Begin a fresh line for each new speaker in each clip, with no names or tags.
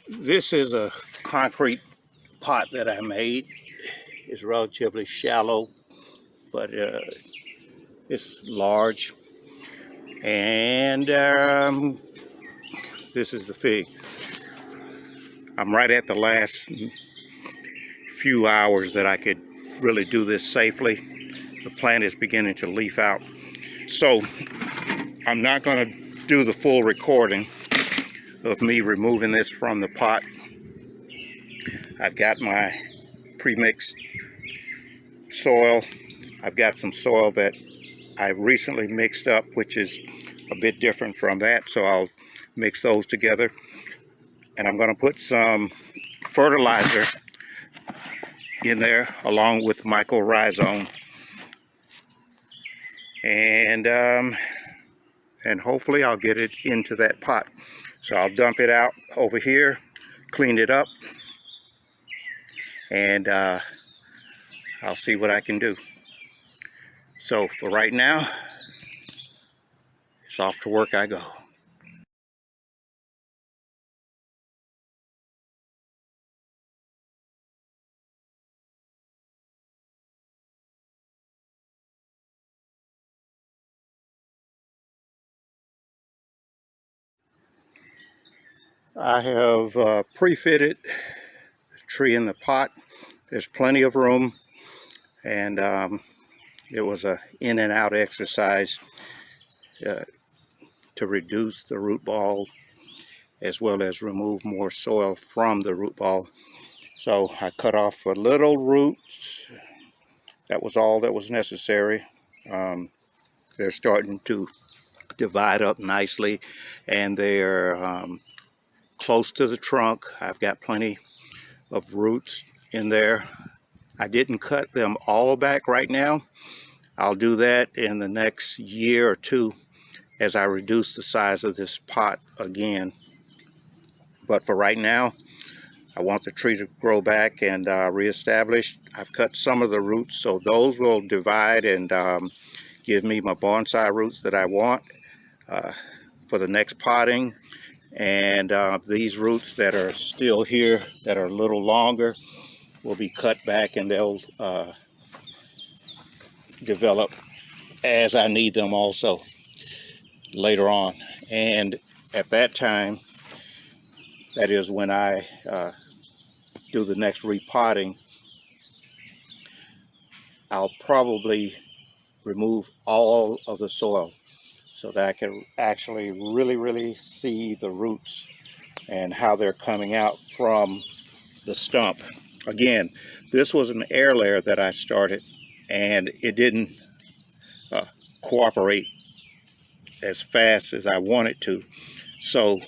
This is a concrete pot that I made. It's relatively shallow, but it's large. And this is the fig. I'm right at the last few hours that I could really do this safely. The plant is beginning to leaf out. So I'm not going to do the full recording of me removing this from the pot. I've got my pre-mixed soil. I've got some soil that I recently mixed up, which is a bit different from that, so I'll mix those together. And I'm going to put some fertilizer in there along with mycorrhizome, and hopefully I'll get it into that pot. So I'll dump it out over here, clean it up, and I'll see what I can do. So for right now, it's off to work I go. I have pre-fitted the tree in the pot. There's plenty of room, and it was a in and out exercise to reduce the root ball as well as remove more soil from the root ball. So I cut off a little roots. That was all that was necessary. They're starting to divide up nicely, and they're close to the trunk. I've got plenty of roots in there. I didn't cut them all back right now. I'll do that in the next year or two as I reduce the size of this pot again. But for right now, I want the tree to grow back and reestablish. I've cut some of the roots, so those will divide and give me my bonsai roots that I want for the next potting. And these roots that are still here, that are a little longer, will be cut back, and they'll develop as I need them also later on. And at that time, that is when I do the next repotting, I'll probably remove all of the soil so that I can actually really see the roots and how they're coming out from the stump. Again, this was an air layer that I started, and it didn't cooperate as fast as I wanted to. So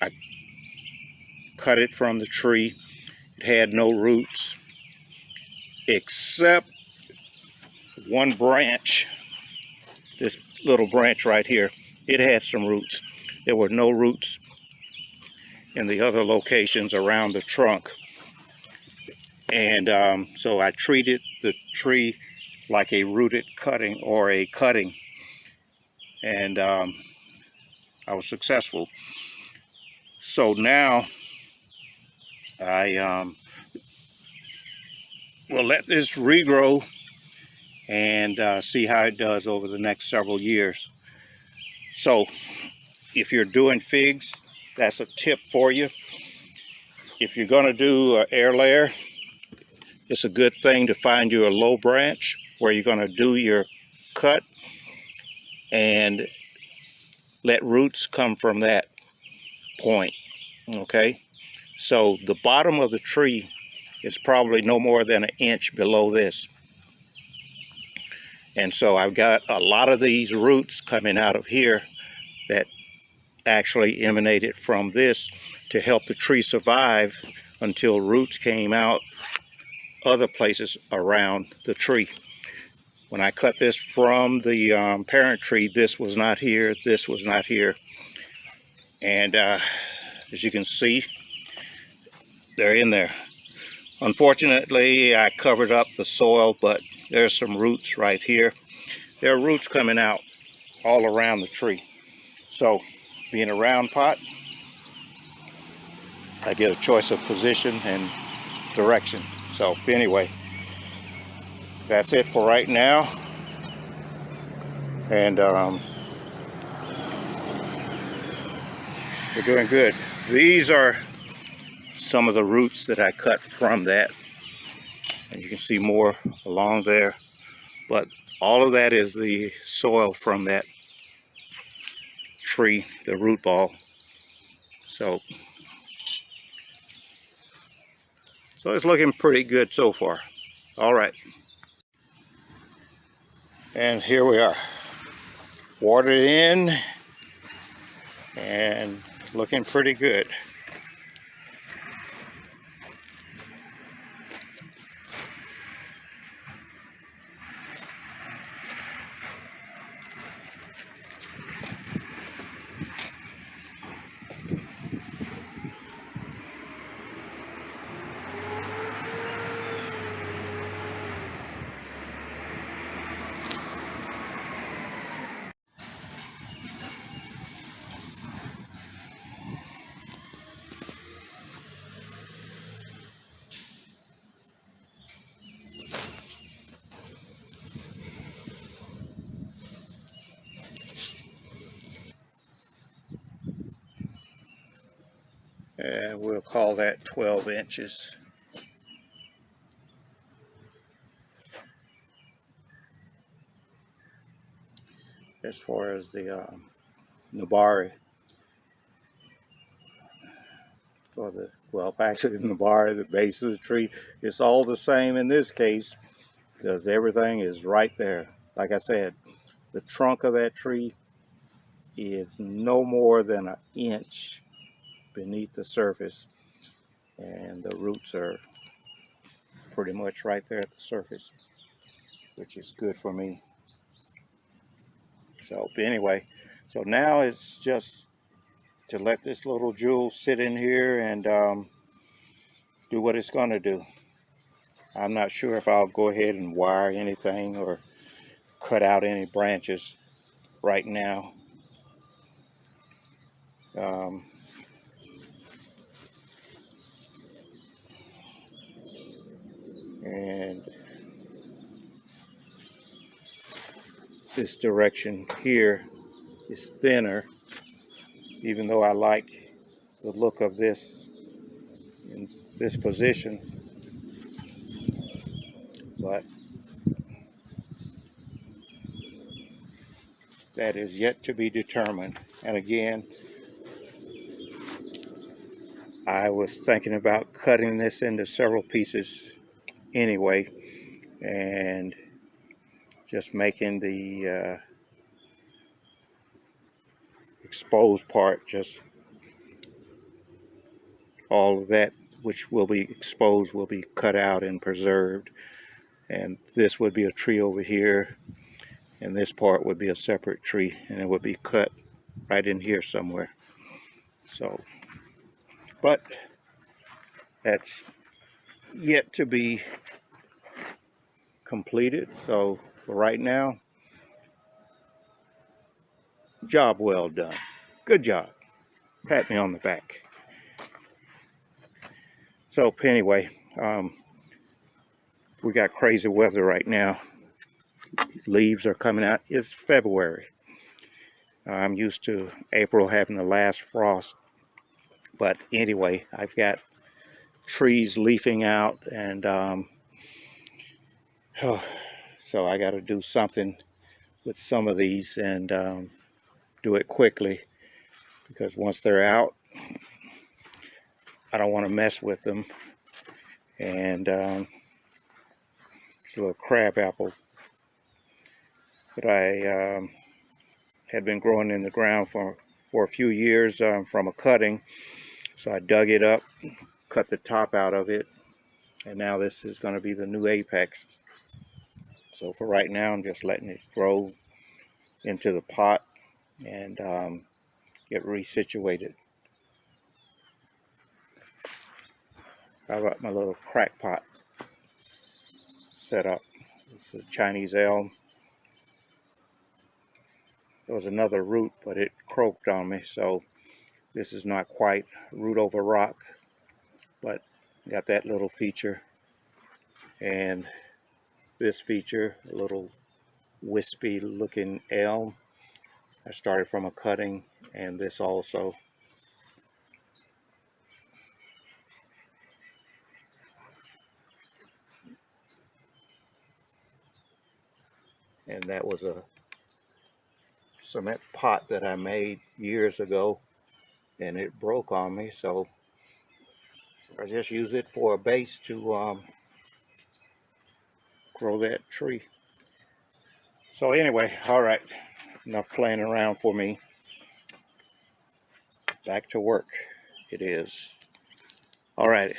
I cut it from the tree. It had no roots except one branch, this little branch right here. It had some roots. There were no roots in the other locations around the trunk. And so I treated the tree like a rooted cutting or a cutting, and I was successful. So now I will let this regrow and see how it does over the next several years. So if you're doing figs, that's a tip for you. If you're going to do an air layer, it's a good thing to find you a low branch where you're going to do your cut and let roots come from that point. Okay, so the bottom of the tree is probably no more than an inch below this, and so I've got a lot of these roots coming out of here that actually emanated from this to help the tree survive until roots came out other places around the tree. When I cut this from the parent tree, this was not here, this was not here, and as you can see, they're in there. Unfortunately, I covered up the soil, but there's some roots right here. There are roots coming out all around the tree. So, being a round pot, I get a choice of position and direction. So anyway, that's it for right now. And we're doing good. These are some of the roots that I cut from that. And you can see more along there. But all of that is the soil from that tree, the root ball. So it's looking pretty good so far. All right. And here we are. Watered in and looking pretty good. And we'll call that 12 inches. As far as the Nabari, for the, well, actually the Nabari, the base of the tree, it's all the same in this case because everything is right there. Like I said, the trunk of that tree is no more than an inch beneath the surface, and the roots are pretty much right there at the surface, which is good for me. So anyway, so now it's just to let this little jewel sit in here and do what it's going to do. I'm not sure if I'll go ahead and wire anything or cut out any branches right now. And this direction here is thinner, even though I like the look of this in this position, but that is yet to be determined. And again, I was thinking about cutting this into several pieces anyway, and just making the exposed part, just all of that which will be exposed will be cut out and preserved, and this would be a tree over here, and this part would be a separate tree, and it would be cut right in here somewhere. So, but that's yet to be completed. So for right now, job well done. Good job. Pat me on the back. So anyway, we got crazy weather right now. Leaves are coming out. It's February. I'm used to April having the last frost. But anyway, I've got trees leafing out, and so I got to do something with some of these and do it quickly, because once they're out, I don't want to mess with them. And it's a little crab apple that I had been growing in the ground for a few years from a cutting. So I dug it up, cut the top out of it, and now this is going to be the new apex. So for right now, I'm just letting it grow into the pot and get resituated. How about my little crack pot set up? It's a Chinese elm. There was another root, but it croaked on me, so this is not quite root over rock. but got that little feature, and this feature, a little wispy looking elm. I started from a cutting, and this also. And that was a cement pot that I made years ago, and it broke on me, so I just use it for a base to grow that tree. So anyway, all right, enough playing around for me. Back to work it is. All right,